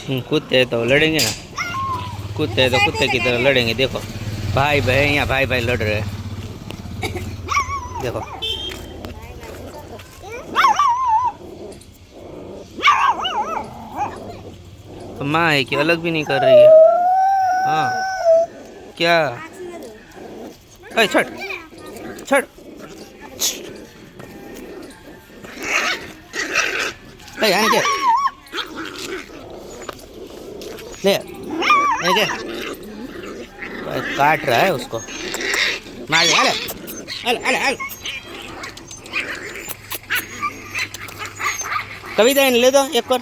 कूदते हैं तो लड़ेंगे ना, कूदते हैं तो कुत्ते की तरह लड़ेंगे। देखो भाई भाई यहाँ भाई भाई लड़ रहे हैं, देखो। तो माँ है कि अलग भी नहीं कर रही है। हाँ क्या, अरे छड़ छड़, अरे यहाँ क्या ले, ये क्या काट रहा है उसको, मार दे। अरे अरे अरे अरे, कविता इन ले दो एक और।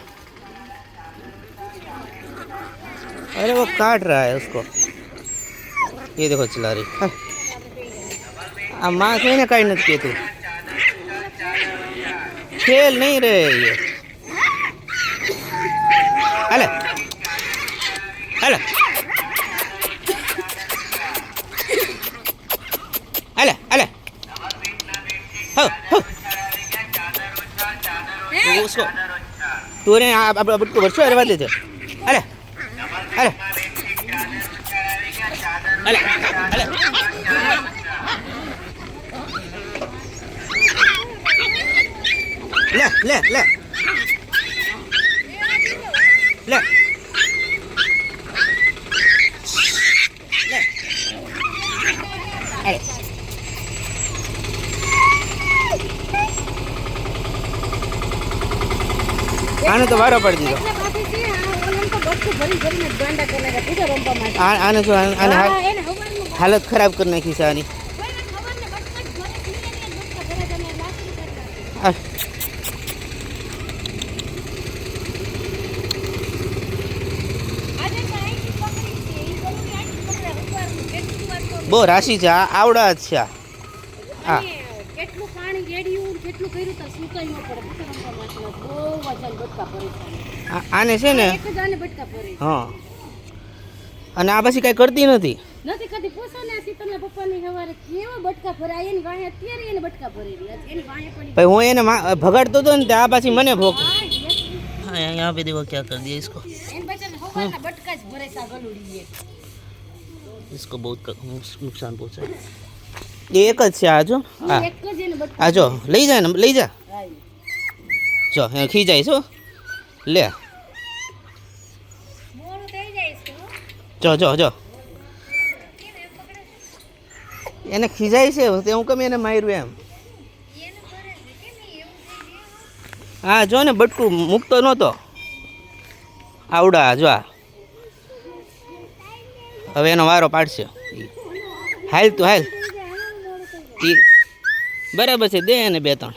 अरे वो काट रहा है उसको, ये देखो चला रही। माँ से ना कहीं नहीं तू, खेल नहीं रहे ये। अले अले अले अले, हो हो उसको तूने अब को वर्षो अरे बात लेते। अले अले अले अले, ले ले ले ले ले, अरे आने तो वारो पड़ दीधो। आने जो आने हालत खराब कर नाखी છે આની। બહુ રાશિ છે, આવડા જ છે। હા કેટલું પાણી રેડ્યું, કેટલું કર્યું તો સુકાઈ ન પડે, બહુ વજન બટકા ભરે આને છે ને, એક જ આને બટકા ભરે। હા અને આ પછી કઈ કરતી નથી કદી। પૂછો ને સીતલના પપ્પાની સવારે કેવા બટકા ભરાય, એની વાહે અત્યારે એને બટકા ભરેલી એની વાહે પડી। ભાઈ હું એને ભગાડતો હતો ને, આ પાછી મને ભોગ। હા यहाँ पे देखो क्या कर दिया इसको, इन बच्चे हवाना बटका ज भरे सा गलुड़ी है, इसको बहुत नुकसान पहुंचा। ये एक જ છે આ જો, આ જો લઈ જા ને, લઈ જા જો ખીજાય છો લે, જો જો જો એને ખીજાય છે તે હું કેમ એને માર્યું એમ। હા જો ને બટકું મૂકતો નહોતો, આવડા જો હવે એનો વારો પાડશે। હાલ તું હાલ, બરાબર છે, દે એને બે ત્રણ।